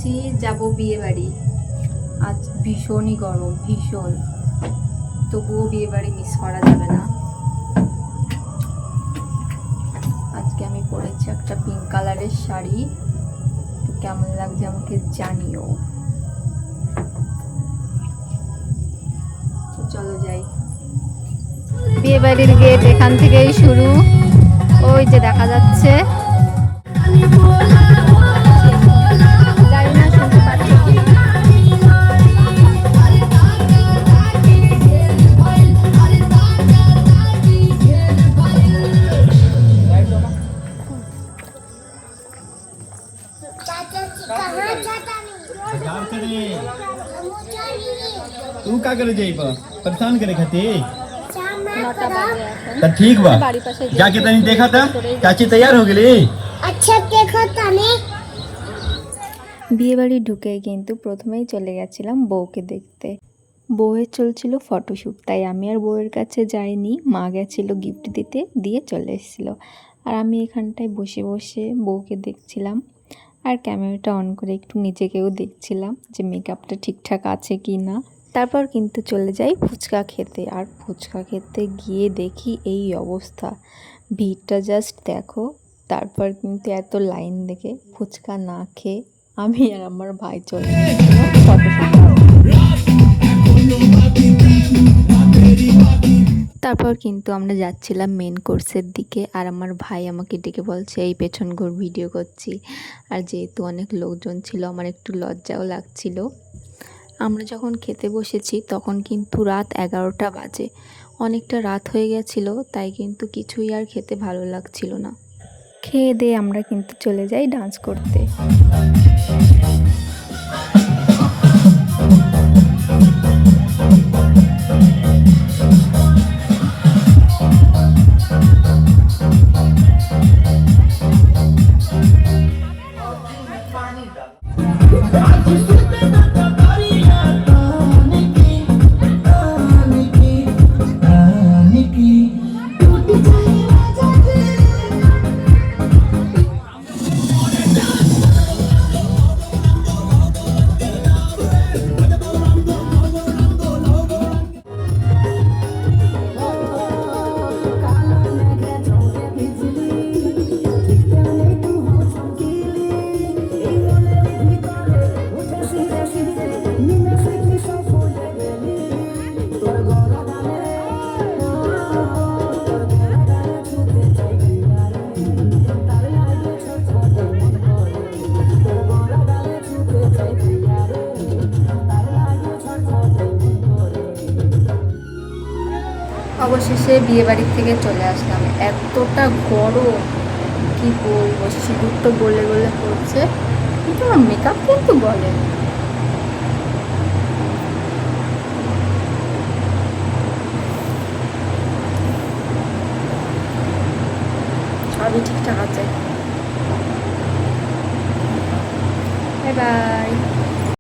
ভাবছি যাব বিয়ে বাড়ি। আজ ভীষণই গরম, ভীষণ, তবুও বিয়ে বাড়ি মিস করা যাবে না। আজকে আমি পরেছি একটা পিঙ্ক কালারের শাড়ি, তো কেমন লাগছে আমাকে জানিও। তো চলো যাই। বিয়ে বাড়ির গেট এখান থেকেই শুরু, ওই যে দেখা যাচ্ছে। तू का करे जाइबा परेशान करे खातिर तो ठीक बा जाके तनी देखा था चाची तैयार हो गेली। अच्छा देखो तनी। বিয়ে বাড়ি ঢুকে কিন্তু প্রথমেই চলে গেছিলাম বউকে দেখতে। বউয়ের চলছিল ফটোশ্যুট, তাই আমি আর বউয়ের কাছে যাইনি, মা গেছিল গিফট দিতে, দিয়ে চলে এসেছিলো। আর আমি এখানটায় বসে বসে বউকে দেখছিলাম আর ক্যামেরাটা অন করে একটু নিজেকেও দেখছিলাম যে মেকআপটা ঠিকঠাক আছে কি না। তারপর কিন্তু চলে যাই ফুচকা খেতে, আর ফুচকা খেতে গিয়ে দেখি এই অবস্থা, ভিড়টা জাস্ট দেখো। তারপর কিন্তু এত লাইন দেখে ফুচকা না খেয়ে আমি আর আমার ভাই চলে গেছিলাম ফটোশ্যুট। তারপর কিন্তু আমরা যাচ্ছিলাম মেন কোর্সের দিকে, আর আমার ভাই আমাকে ডেকে বলছে এই পেছন ঘুর, ভিডিও করছি। আর যেহেতু অনেক লোকজন ছিল আমার একটু লজ্জাও লাগছিল। আমরা যখন খেতে বসেছি তখন কিন্তু রাত 11টা বাজে, অনেকটা রাত হয়ে গেছিলো, তাই কিন্তু কিছুই আর খেতে ভালো লাগছিল না। খেয়ে দিয়ে আমরা কিন্তু চলে যাই ডান্স করতে। অবশেষে বিয়ে বাড়ির থেকে চলে আসলাম। এতটা গরম কি বলবো, সিঁদুর তো গলে গলে পড়ছে, কিন্তু আমার মেকআপ কিন্তু বলে। সবই ঠিকঠাক আছে। Bye bye.